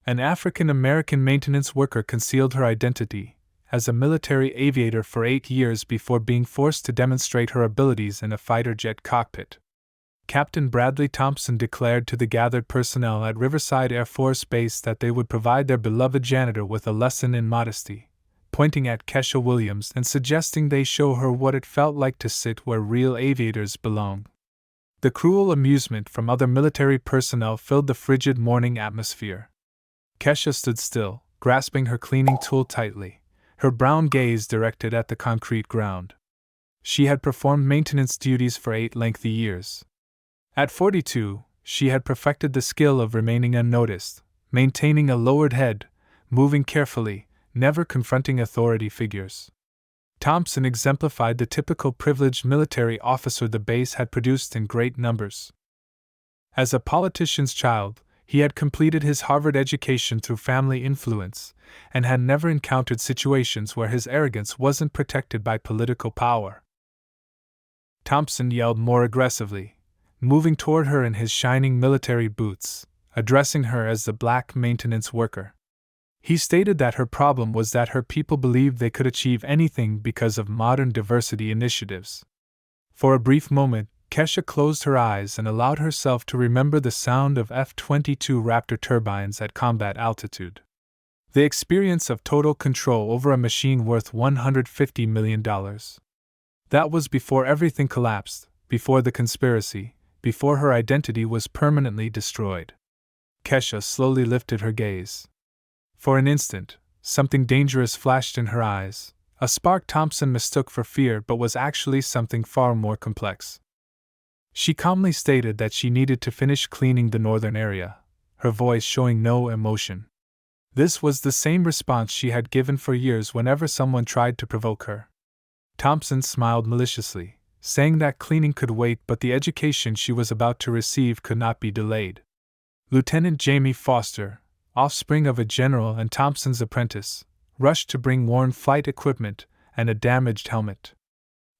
An African-American maintenance worker concealed her identity as a military aviator for 8 years before being forced to demonstrate her abilities in a fighter jet cockpit. Captain Bradley Thompson declared to the gathered personnel at Riverside Air Force Base that they would provide their beloved janitor with a lesson in modesty, pointing at Kesha Williams and suggesting they show her what it felt like to sit where real aviators belong. The cruel amusement from other military personnel filled the frigid morning atmosphere. Kesha stood still, grasping her cleaning tool tightly, her brown gaze directed at the concrete ground. She had performed maintenance duties for 8 lengthy years. At 42, she had perfected the skill of remaining unnoticed, maintaining a lowered head, moving carefully, never confronting authority figures. Thompson exemplified the typical privileged military officer the base had produced in great numbers. As a politician's child, he had completed his Harvard education through family influence, and had never encountered situations where his arrogance wasn't protected by political power. Thompson yelled more aggressively, moving toward her in his shining military boots, addressing her as the black maintenance worker. He stated that her problem was that her people believed they could achieve anything because of modern diversity initiatives. For a brief moment, Kesha closed her eyes and allowed herself to remember the sound of F-22 Raptor turbines at combat altitude. The experience of total control over a machine worth $150 million. That was before everything collapsed, before the conspiracy, before her identity was permanently destroyed. Kesha slowly lifted her gaze. For an instant, something dangerous flashed in her eyes, a spark Thompson mistook for fear but was actually something far more complex. She calmly stated that she needed to finish cleaning the northern area, her voice showing no emotion. This was the same response she had given for years whenever someone tried to provoke her. Thompson smiled maliciously, saying that cleaning could wait but the education she was about to receive could not be delayed. Lieutenant Jamie Foster, offspring of a general and Thompson's apprentice, rushed to bring worn flight equipment and a damaged helmet.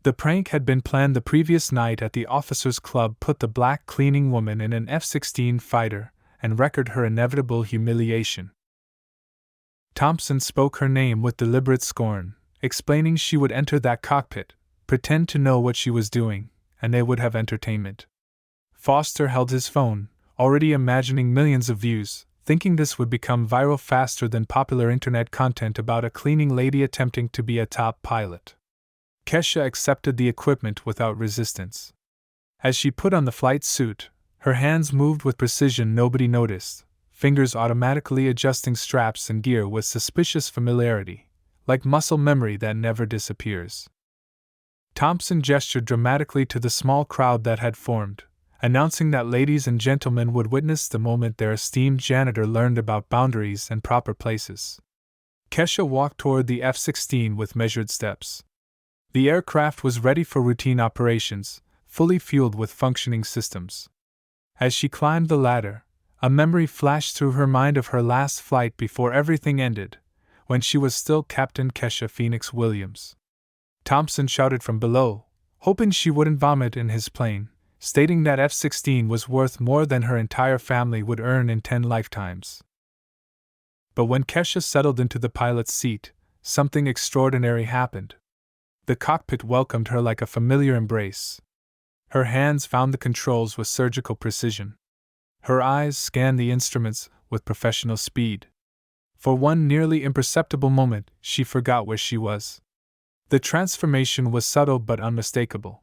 The prank had been planned the previous night at the officers' club, put the black cleaning woman in an F-16 fighter, and record her inevitable humiliation. Thompson spoke her name with deliberate scorn, explaining she would enter that cockpit, pretend to know what she was doing, and they would have entertainment. Foster held his phone, already imagining millions of views, thinking this would become viral faster than popular internet content about a cleaning lady attempting to be a top pilot. Kesha accepted the equipment without resistance. As she put on the flight suit, her hands moved with precision nobody noticed, fingers automatically adjusting straps and gear with suspicious familiarity, like muscle memory that never disappears. Thompson gestured dramatically to the small crowd that had formed, announcing that ladies and gentlemen would witness the moment their esteemed janitor learned about boundaries and proper places. Kesha walked toward the F-16 with measured steps. The aircraft was ready for routine operations, fully fueled with functioning systems. As she climbed the ladder, a memory flashed through her mind of her last flight before everything ended, when she was still Captain Kesha Phoenix Williams. Thompson shouted from below, hoping she wouldn't vomit in his plane, stating that F-16 was worth more than her entire family would earn in 10 lifetimes. But when Kesha settled into the pilot's seat, something extraordinary happened. The cockpit welcomed her like a familiar embrace. Her hands found the controls with surgical precision. Her eyes scanned the instruments with professional speed. For one nearly imperceptible moment, she forgot where she was. The transformation was subtle but unmistakable.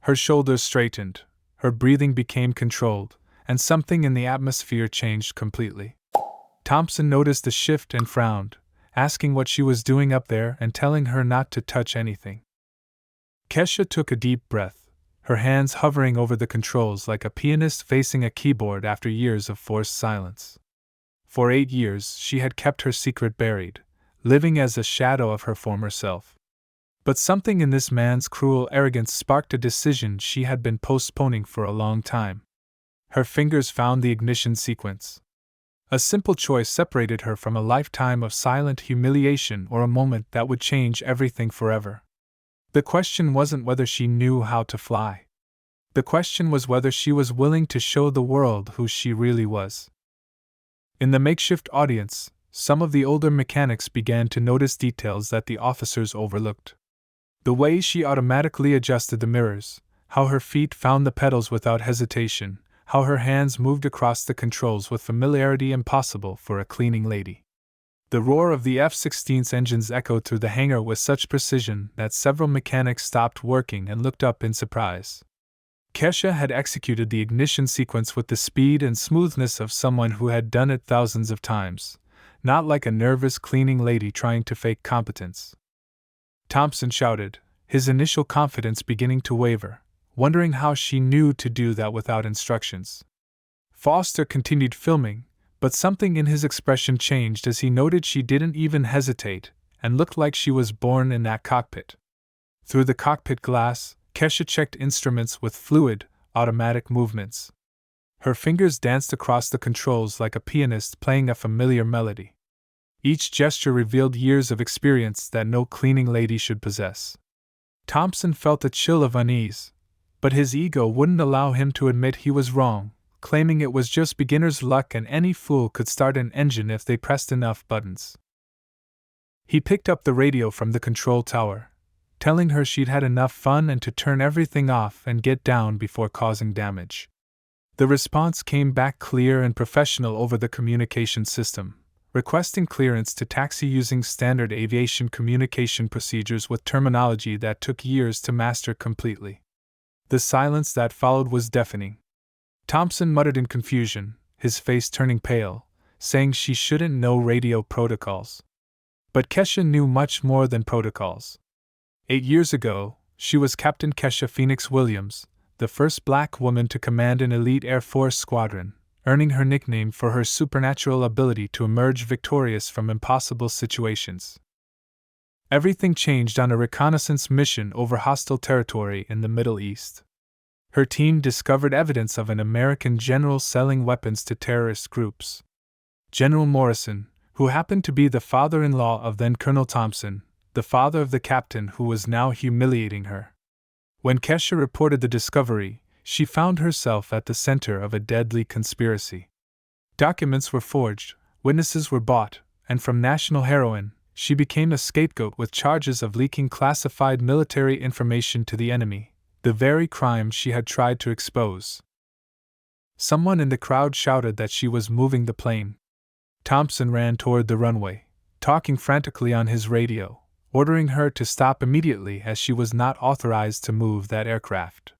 Her shoulders straightened, her breathing became controlled, and something in the atmosphere changed completely. Thompson noticed the shift and frowned, asking what she was doing up there and telling her not to touch anything. Kesha took a deep breath, her hands hovering over the controls like a pianist facing a keyboard after years of forced silence. For 8 years she had kept her secret buried, living as a shadow of her former self. But something in this man's cruel arrogance sparked a decision she had been postponing for a long time. Her fingers found the ignition sequence. A simple choice separated her from a lifetime of silent humiliation or a moment that would change everything forever. The question wasn't whether she knew how to fly. The question was whether she was willing to show the world who she really was. In the makeshift audience, some of the older mechanics began to notice details that the officers overlooked. The way she automatically adjusted the mirrors, how her feet found the pedals without hesitation, how her hands moved across the controls with familiarity impossible for a cleaning lady. The roar of the F-16's engines echoed through the hangar with such precision that several mechanics stopped working and looked up in surprise. Kesha had executed the ignition sequence with the speed and smoothness of someone who had done it thousands of times, not like a nervous cleaning lady trying to fake competence. Thompson shouted, his initial confidence beginning to waver, wondering how she knew to do that without instructions. Foster continued filming, but something in his expression changed as he noted she didn't even hesitate and looked like she was born in that cockpit. Through the cockpit glass, Kesha checked instruments with fluid, automatic movements. Her fingers danced across the controls like a pianist playing a familiar melody. Each gesture revealed years of experience that no cleaning lady should possess. Thompson felt a chill of unease, but his ego wouldn't allow him to admit he was wrong, claiming it was just beginner's luck and any fool could start an engine if they pressed enough buttons. He picked up the radio from the control tower, telling her she'd had enough fun and to turn everything off and get down before causing damage. The response came back clear and professional over the communication system, requesting clearance to taxi using standard aviation communication procedures with terminology that took years to master completely. The silence that followed was deafening. Thompson muttered in confusion, his face turning pale, saying she shouldn't know radio protocols. But Kesha knew much more than protocols. 8 years ago, she was Captain Kesha Williams, the first black woman to command an elite Air Force squadron, earning her nickname for her supernatural ability to emerge victorious from impossible situations. Everything changed on a reconnaissance mission over hostile territory in the Middle East. Her team discovered evidence of an American general selling weapons to terrorist groups. General Morrison, who happened to be the father-in-law of then Colonel Thompson, the father of the captain who was now humiliating her. When Kesha reported the discovery, she found herself at the center of a deadly conspiracy. Documents were forged, witnesses were bought, and from national heroine, she became a scapegoat with charges of leaking classified military information to the enemy, the very crime she had tried to expose. Someone in the crowd shouted that she was moving the plane. Thompson ran toward the runway, talking frantically on his radio, ordering her to stop immediately as she was not authorized to move that aircraft.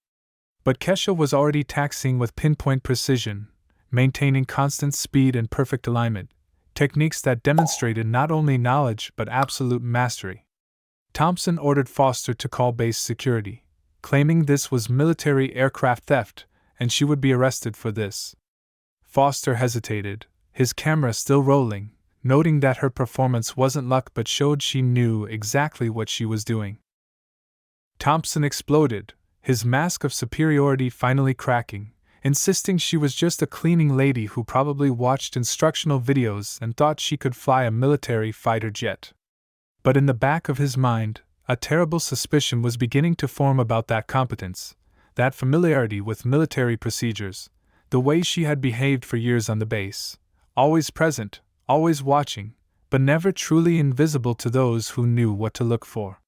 But Kesha was already taxiing with pinpoint precision, maintaining constant speed and perfect alignment, techniques that demonstrated not only knowledge but absolute mastery. Thompson ordered Foster to call base security, claiming this was military aircraft theft and she would be arrested for this. Foster hesitated, his camera still rolling, noting that her performance wasn't luck but showed she knew exactly what she was doing. Thompson exploded, his mask of superiority finally cracking, insisting she was just a cleaning lady who probably watched instructional videos and thought she could fly a military fighter jet. But in the back of his mind, a terrible suspicion was beginning to form about that competence, that familiarity with military procedures, the way she had behaved for years on the base, always present, always watching, but never truly invisible to those who knew what to look for.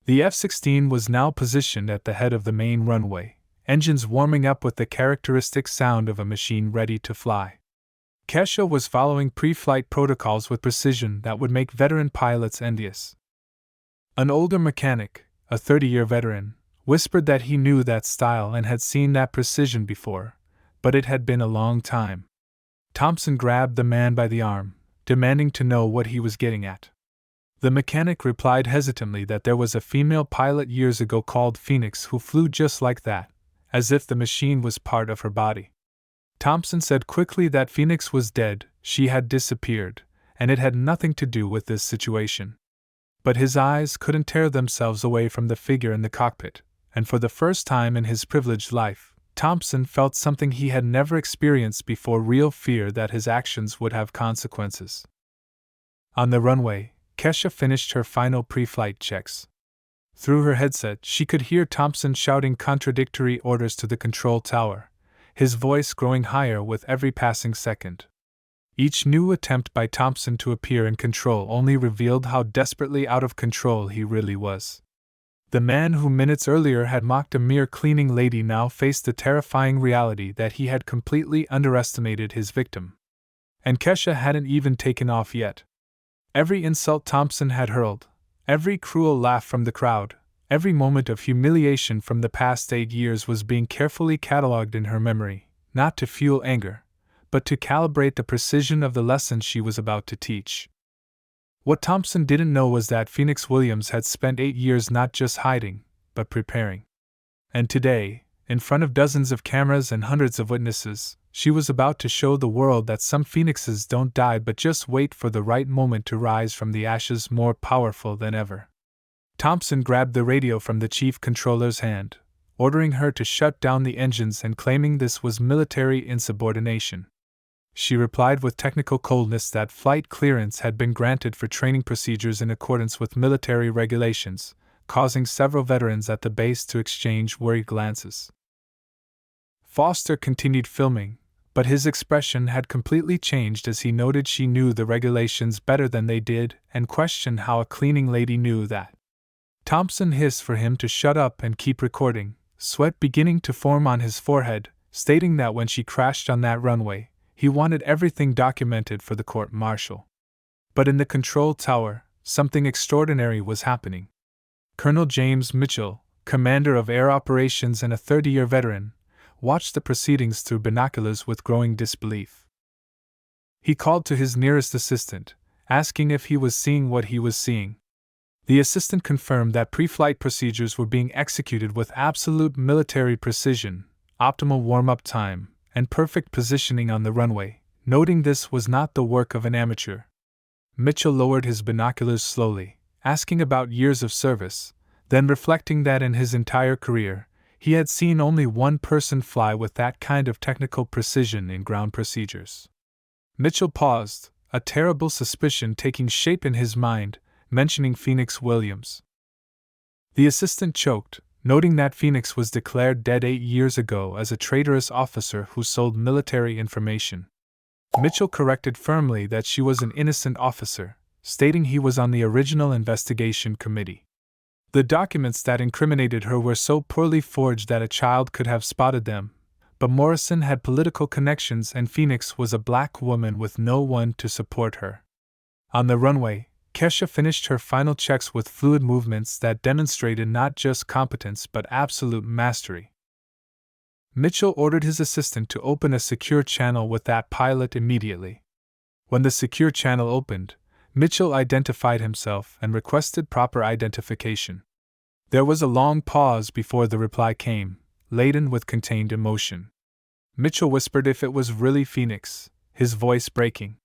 The F-16 was now positioned at the head of the main runway, engines warming up with the characteristic sound of a machine ready to fly. Kesha was following pre-flight protocols with precision that would make veteran pilots envious. An older mechanic, a 30-year veteran, whispered that he knew that style and had seen that precision before, but it had been a long time. Thompson grabbed the man by the arm, demanding to know what he was getting at. The mechanic replied hesitantly that there was a female pilot years ago called Phoenix who flew just like that, as if the machine was part of her body. Thompson said quickly that Phoenix was dead, she had disappeared, and it had nothing to do with this situation. But his eyes couldn't tear themselves away from the figure in the cockpit, and for the first time in his privileged life, Thompson felt something he had never experienced before: real fear that his actions would have consequences. On the runway, Kesha finished her final pre-flight checks. Through her headset, she could hear Thompson shouting contradictory orders to the control tower, his voice growing higher with every passing second. Each new attempt by Thompson to appear in control only revealed how desperately out of control he really was. The man who minutes earlier had mocked a mere cleaning lady now faced the terrifying reality that he had completely underestimated his victim. And Kesha hadn't even taken off yet. Every insult Thompson had hurled, every cruel laugh from the crowd, every moment of humiliation from the past 8 years was being carefully catalogued in her memory, not to fuel anger, but to calibrate the precision of the lesson she was about to teach. What Thompson didn't know was that Phoenix Williams had spent 8 years not just hiding, but preparing. And today, in front of dozens of cameras and hundreds of witnesses, she was about to show the world that some phoenixes don't die but just wait for the right moment to rise from the ashes more powerful than ever. Thompson grabbed the radio from the chief controller's hand, ordering her to shut down the engines and claiming this was military insubordination. She replied with technical coldness that flight clearance had been granted for training procedures in accordance with military regulations, causing several veterans at the base to exchange worried glances. Foster continued filming, but his expression had completely changed as he noted she knew the regulations better than they did and questioned how a cleaning lady knew that. Thompson hissed for him to shut up and keep recording, sweat beginning to form on his forehead, stating that when she crashed on that runway, he wanted everything documented for the court-martial. But in the control tower, something extraordinary was happening. Colonel James Mitchell, commander of air operations and a 30-year veteran, watched the proceedings through binoculars with growing disbelief. He called to his nearest assistant, asking if he was seeing what he was seeing. The assistant confirmed that pre-flight procedures were being executed with absolute military precision, optimal warm-up time, and perfect positioning on the runway, noting this was not the work of an amateur. Mitchell lowered his binoculars slowly, asking about years of service, then reflecting that in his entire career, he had seen only one person fly with that kind of technical precision in ground procedures. Mitchell paused, a terrible suspicion taking shape in his mind, mentioning Phoenix Williams. The assistant choked, noting that Phoenix was declared dead 8 years ago as a traitorous officer who sold military information. Mitchell corrected firmly that she was an innocent officer, stating he was on the original investigation committee. The documents that incriminated her were so poorly forged that a child could have spotted them, but Morrison had political connections and Phoenix was a black woman with no one to support her. On the runway, Kesha finished her final checks with fluid movements that demonstrated not just competence but absolute mastery. Mitchell ordered his assistant to open a secure channel with that pilot immediately. When the secure channel opened, Mitchell identified himself and requested proper identification. There was a long pause before the reply came, laden with contained emotion. Mitchell whispered if it was really Phoenix, his voice breaking.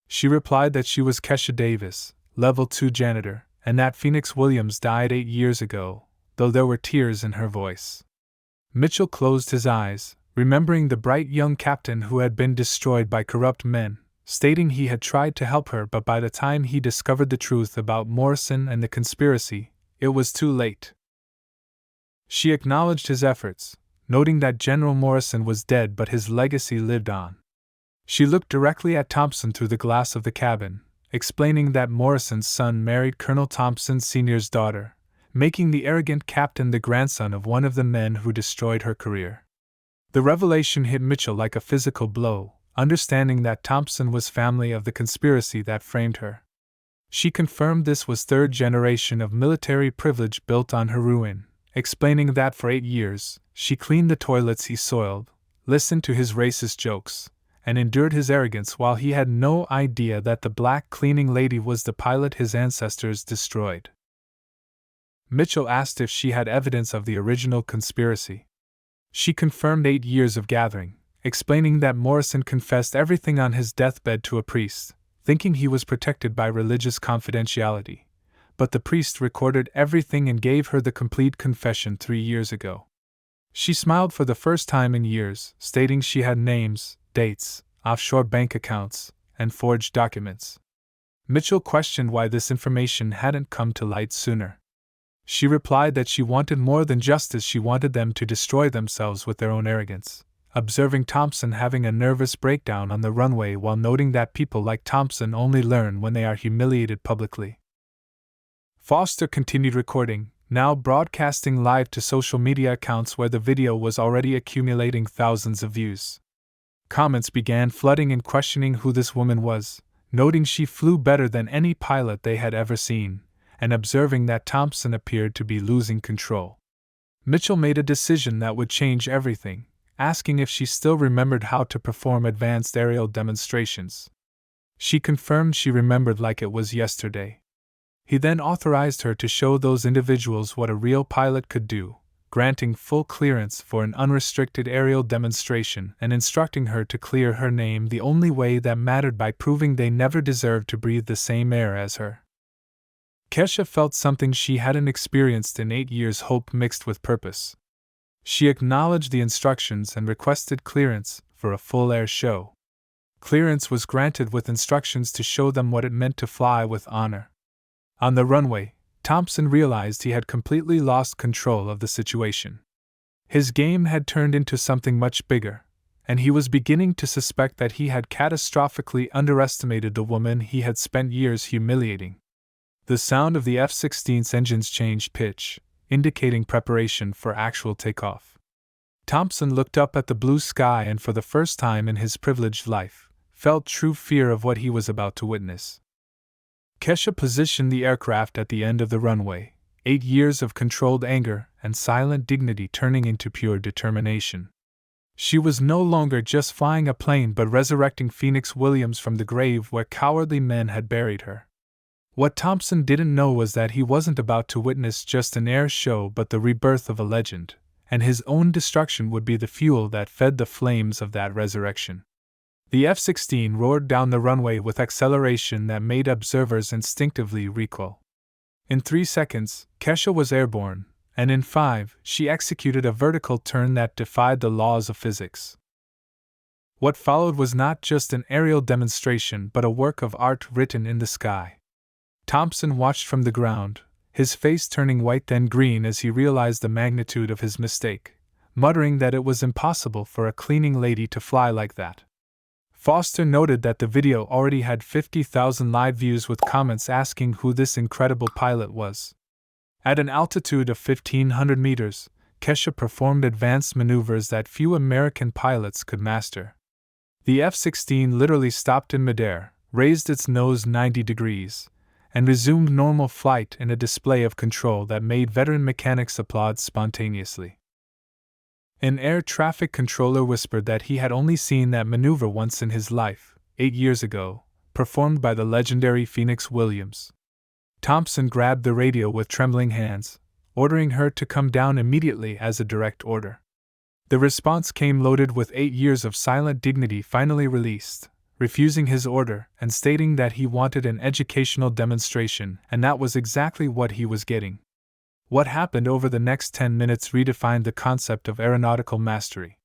She replied that she was Kesha Davis, Level 2 janitor, and that Phoenix Williams died 8 years ago, though there were tears in her voice. Mitchell closed his eyes, remembering the bright young captain who had been destroyed by corrupt men, stating he had tried to help her but by the time he discovered the truth about Morrison and the conspiracy, it was too late. She acknowledged his efforts, noting that General Morrison was dead but his legacy lived on. She looked directly at Thompson through the glass of the cabin, explaining that Morrison's son married Colonel Thompson Sr.'s daughter, making the arrogant captain the grandson of one of the men who destroyed her career. The revelation hit Mitchell like a physical blow, understanding that Thompson was family of the conspiracy that framed her. She confirmed this was third generation of military privilege built on her ruin, explaining that for 8 years, she cleaned the toilets he soiled, listened to his racist jokes, and endured his arrogance while he had no idea that the black cleaning lady was the pilot his ancestors destroyed. Mitchell asked if she had evidence of the original conspiracy. She confirmed 8 years of gathering, explaining that Morrison confessed everything on his deathbed to a priest, thinking he was protected by religious confidentiality, but the priest recorded everything and gave her the complete confession 3 years ago. She smiled for the first time in years, stating she had names, dates, offshore bank accounts, and forged documents. Mitchell questioned why this information hadn't come to light sooner. She replied that she wanted more than justice, she wanted them to destroy themselves with their own arrogance, observing Thompson having a nervous breakdown on the runway while noting that people like Thompson only learn when they are humiliated publicly. Foster continued recording, now broadcasting live to social media accounts where the video was already accumulating thousands of views. Comments began flooding and questioning who this woman was, noting she flew better than any pilot they had ever seen, and observing that Thompson appeared to be losing control. Mitchell made a decision that would change everything, asking if she still remembered how to perform advanced aerial demonstrations. She confirmed she remembered like it was yesterday. He then authorized her to show those individuals what a real pilot could do, granting full clearance for an unrestricted aerial demonstration and instructing her to clear her name the only way that mattered by proving they never deserved to breathe the same air as her. Kesha felt something she hadn't experienced in 8 years, hope mixed with purpose. She acknowledged the instructions and requested clearance for a full air show. Clearance was granted with instructions to show them what it meant to fly with honor. On the runway, Thompson realized he had completely lost control of the situation. His game had turned into something much bigger, and he was beginning to suspect that he had catastrophically underestimated the woman he had spent years humiliating. The sound of the F-16's engines changed pitch, indicating preparation for actual takeoff. Thompson looked up at the blue sky and for the first time in his privileged life, felt true fear of what he was about to witness. Kesha positioned the aircraft at the end of the runway, 8 years of controlled anger and silent dignity turning into pure determination. She was no longer just flying a plane but resurrecting Phoenix Williams from the grave where cowardly men had buried her. What Thompson didn't know was that he wasn't about to witness just an air show but the rebirth of a legend, and his own destruction would be the fuel that fed the flames of that resurrection. The F-16 roared down the runway with acceleration that made observers instinctively recoil. In 3 seconds, Kesha was airborne, and in 5, she executed a vertical turn that defied the laws of physics. What followed was not just an aerial demonstration but a work of art written in the sky. Thompson watched from the ground, his face turning white then green as he realized the magnitude of his mistake, muttering that it was impossible for a cleaning lady to fly like that. Foster noted that the video already had 50,000 live views with comments asking who this incredible pilot was. At an altitude of 1,500 meters, Kesha performed advanced maneuvers that few American pilots could master. The F-16 literally stopped in midair, raised its nose 90 degrees, and resumed normal flight in a display of control that made veteran mechanics applaud spontaneously. An air traffic controller whispered that he had only seen that maneuver once in his life, 8 years ago, performed by the legendary Phoenix Williams. Thompson grabbed the radio with trembling hands, ordering her to come down immediately as a direct order. The response came loaded with 8 years of silent dignity finally released, refusing his order and stating that he wanted an educational demonstration, and that was exactly what he was getting. What happened over the next 10 minutes redefined the concept of aeronautical mastery.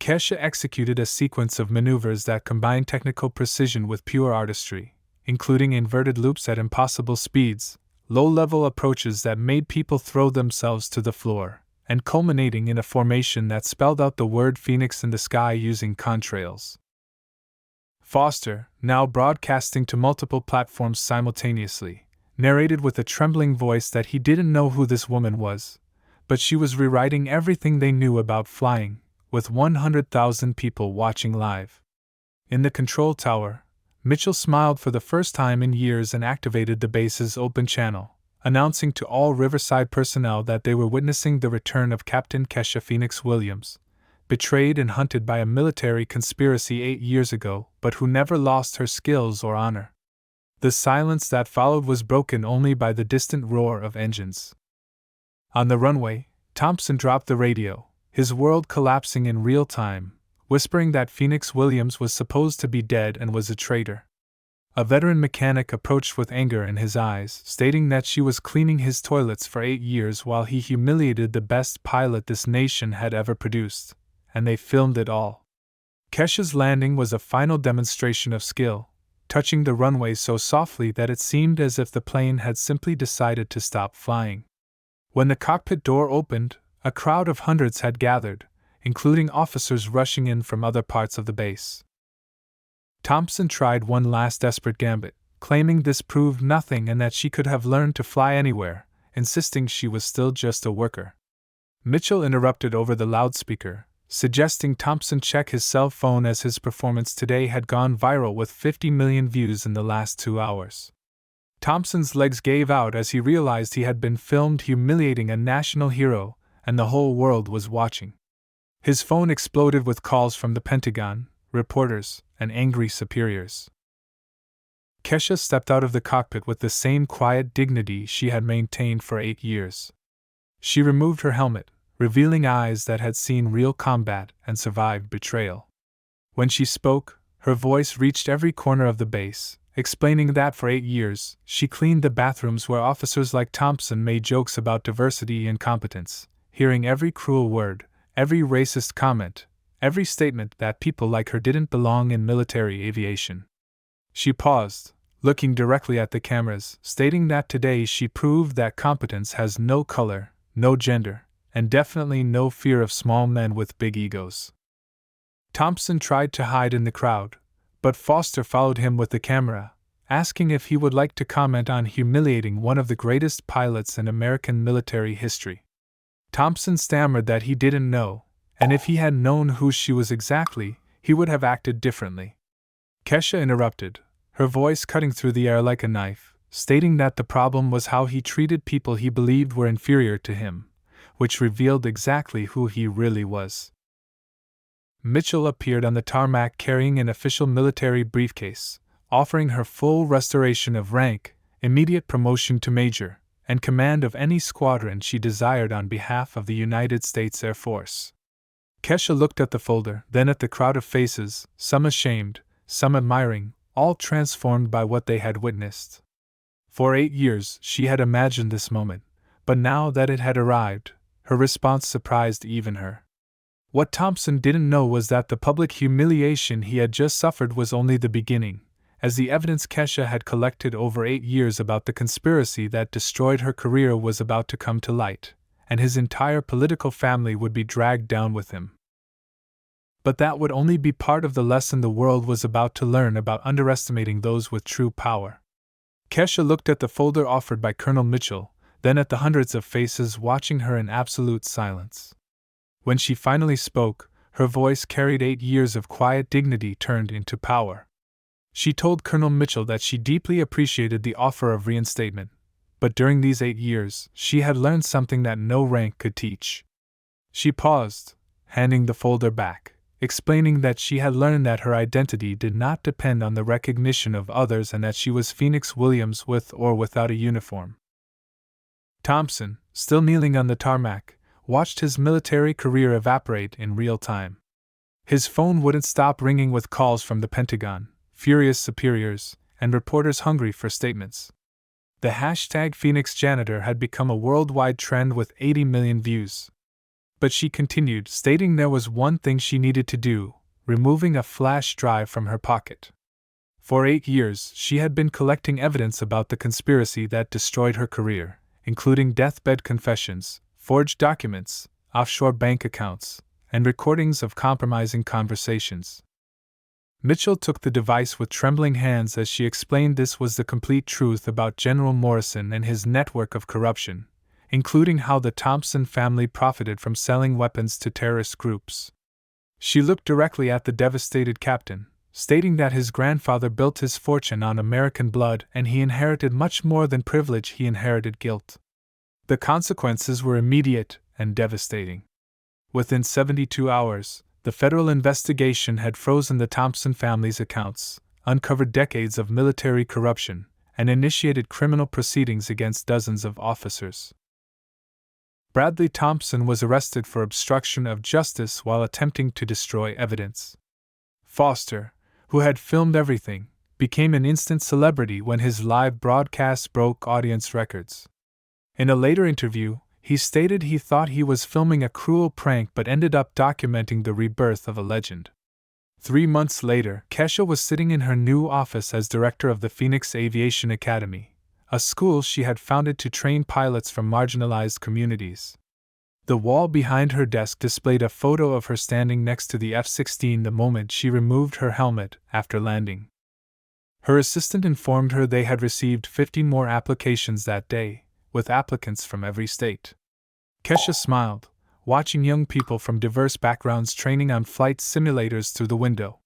Kesha executed a sequence of maneuvers that combined technical precision with pure artistry, including inverted loops at impossible speeds, low-level approaches that made people throw themselves to the floor, and culminating in a formation that spelled out the word Phoenix in the sky using contrails. Foster, now broadcasting to multiple platforms simultaneously, narrated with a trembling voice that he didn't know who this woman was, but she was rewriting everything they knew about flying, with 100,000 people watching live. In the control tower, Mitchell smiled for the first time in years and activated the base's open channel, announcing to all Riverside personnel that they were witnessing the return of Captain Kesha Phoenix Williams, betrayed and hunted by a military conspiracy 8 years ago, but who never lost her skills or honor. The silence that followed was broken only by the distant roar of engines. On the runway, Thompson dropped the radio, his world collapsing in real time, whispering that Phoenix Williams was supposed to be dead and was a traitor. A veteran mechanic approached with anger in his eyes, stating that she was cleaning his toilets for 8 years while he humiliated the best pilot this nation had ever produced, and they filmed it all. Kesha's landing was a final demonstration of skill, touching the runway so softly that it seemed as if the plane had simply decided to stop flying. When the cockpit door opened, a crowd of hundreds had gathered, including officers rushing in from other parts of the base. Thompson tried one last desperate gambit, claiming this proved nothing and that she could have learned to fly anywhere, insisting she was still just a worker. Mitchell interrupted over the loudspeaker, suggesting Thompson check his cell phone as his performance today had gone viral with 50 million views in the last 2 hours. Thompson's legs gave out as he realized he had been filmed humiliating a national hero, and the whole world was watching. His phone exploded with calls from the Pentagon, reporters, and angry superiors. Kesha stepped out of the cockpit with the same quiet dignity she had maintained for 8 years. She removed her helmet, revealing eyes that had seen real combat and survived betrayal. When she spoke, her voice reached every corner of the base, explaining that for 8 years she cleaned the bathrooms where officers like Thompson made jokes about diversity and competence, hearing every cruel word, every racist comment, every statement that people like her didn't belong in military aviation. She paused, looking directly at the cameras, stating that today she proved that competence has no color, no gender, and definitely no fear of small men with big egos. Thompson tried to hide in the crowd, but Foster followed him with the camera, asking if he would like to comment on humiliating one of the greatest pilots in American military history. Thompson stammered that he didn't know, and if he had known who she was exactly, he would have acted differently. Kesha interrupted, her voice cutting through the air like a knife, stating that the problem was how he treated people he believed were inferior to him, which revealed exactly who he really was. Mitchell appeared on the tarmac carrying an official military briefcase, offering her full restoration of rank, immediate promotion to major, and command of any squadron she desired on behalf of the United States Air Force. Kesha looked at the folder, then at the crowd of faces, some ashamed, some admiring, all transformed by what they had witnessed. For 8 years she had imagined this moment, but now that it had arrived, her response surprised even her. What Thompson didn't know was that the public humiliation he had just suffered was only the beginning, as the evidence Kesha had collected over 8 years about the conspiracy that destroyed her career was about to come to light, and his entire political family would be dragged down with him. But that would only be part of the lesson the world was about to learn about underestimating those with true power. Kesha looked at the folder offered by Colonel Mitchell, then at the hundreds of faces watching her in absolute silence. When she finally spoke, her voice carried 8 years of quiet dignity turned into power. She told Colonel Mitchell that she deeply appreciated the offer of reinstatement, but during these 8 years she had learned something that no rank could teach. She paused, handing the folder back, explaining that she had learned that her identity did not depend on the recognition of others and that she was Phoenix Williams with or without a uniform. Thompson, still kneeling on the tarmac, watched his military career evaporate in real time. His phone wouldn't stop ringing with calls from the Pentagon, furious superiors, and reporters hungry for statements. The hashtag Phoenix Janitor had become a worldwide trend with 80 million views. But she continued, stating there was one thing she needed to do, removing a flash drive from her pocket. For 8 years she had been collecting evidence about the conspiracy that destroyed her career, including deathbed confessions, forged documents, offshore bank accounts, and recordings of compromising conversations. Mitchell took the device with trembling hands as she explained this was the complete truth about General Morrison and his network of corruption, including how the Thompson family profited from selling weapons to terrorist groups. She looked directly at the devastated captain, stating that his grandfather built his fortune on American blood and he inherited much more than privilege, he inherited guilt. The consequences were immediate and devastating. Within 72 hours, the federal investigation had frozen the Thompson family's accounts, uncovered decades of military corruption, and initiated criminal proceedings against dozens of officers. Bradley Thompson was arrested for obstruction of justice while attempting to destroy evidence. Foster, who had filmed everything, became an instant celebrity when his live broadcast broke audience records. In a later interview, he stated he thought he was filming a cruel prank but ended up documenting the rebirth of a legend. 3 months later, Kesha was sitting in her new office as director of the Phoenix Aviation Academy, a school she had founded to train pilots from marginalized communities. The wall behind her desk displayed a photo of her standing next to the F-16 the moment she removed her helmet after landing. Her assistant informed her they had received 50 more applications that day, with applicants from every state. Kesha smiled, watching young people from diverse backgrounds training on flight simulators through the window.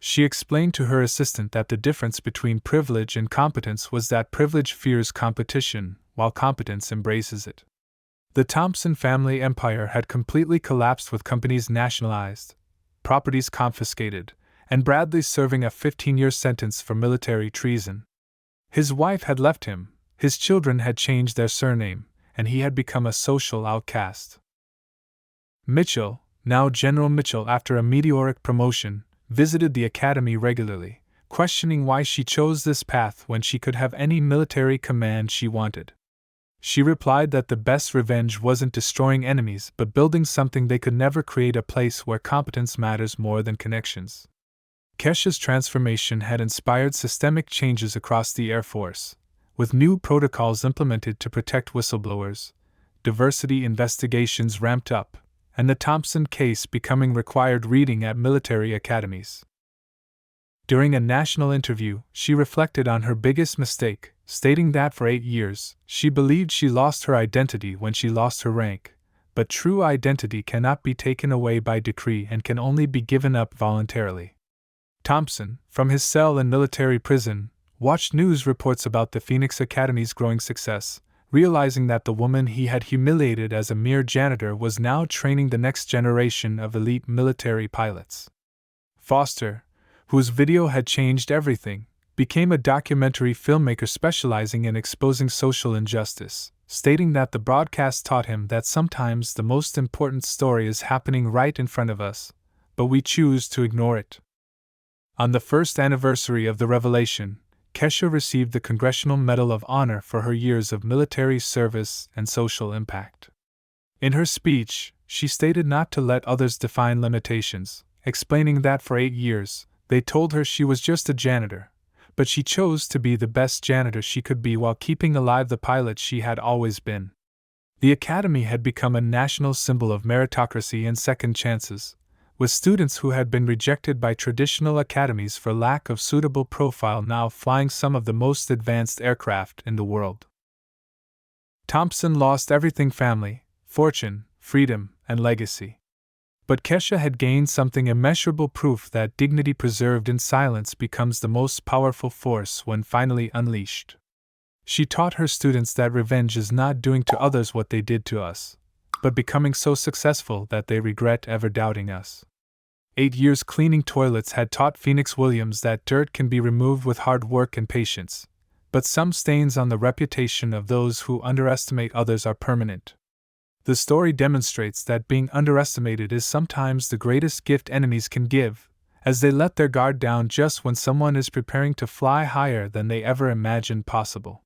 She explained to her assistant that the difference between privilege and competence was that privilege fears competition, while competence embraces it. The Thompson family empire had completely collapsed with companies nationalized, properties confiscated, and Bradley serving a 15-year sentence for military treason. His wife had left him, his children had changed their surname, and he had become a social outcast. Mitchell, now General Mitchell after a meteoric promotion, visited the academy regularly, questioning why she chose this path when she could have any military command she wanted. She replied that the best revenge wasn't destroying enemies but building something they could never create, a place where competence matters more than connections. Kesha's transformation had inspired systemic changes across the Air Force, with new protocols implemented to protect whistleblowers, diversity investigations ramped up, and the Thompson case becoming required reading at military academies. During a national interview, she reflected on her biggest mistake, stating that for 8 years, she believed she lost her identity when she lost her rank, but true identity cannot be taken away by decree and can only be given up voluntarily. Thompson, from his cell in military prison, watched news reports about the Phoenix Academy's growing success, realizing that the woman he had humiliated as a mere janitor was now training the next generation of elite military pilots. Foster, whose video had changed everything, became a documentary filmmaker specializing in exposing social injustice, stating that the broadcast taught him that sometimes the most important story is happening right in front of us, but we choose to ignore it. On the first anniversary of the revelation, Kesha received the Congressional Medal of Honor for her years of military service and social impact. In her speech, she stated not to let others define limitations, explaining that for 8 years, they told her she was just a janitor, but she chose to be the best janitor she could be while keeping alive the pilot she had always been. The Academy had become a national symbol of meritocracy and second chances, with students who had been rejected by traditional academies for lack of suitable profile now flying some of the most advanced aircraft in the world. Thompson lost everything: family, fortune, freedom, and legacy. But Kesha had gained something immeasurable: proof that dignity preserved in silence becomes the most powerful force when finally unleashed. She taught her students that revenge is not doing to others what they did to us, but becoming so successful that they regret ever doubting us. 8 years cleaning toilets had taught Phoenix Williams that dirt can be removed with hard work and patience, but some stains on the reputation of those who underestimate others are permanent. The story demonstrates that being underestimated is sometimes the greatest gift enemies can give, as they let their guard down just when someone is preparing to fly higher than they ever imagined possible.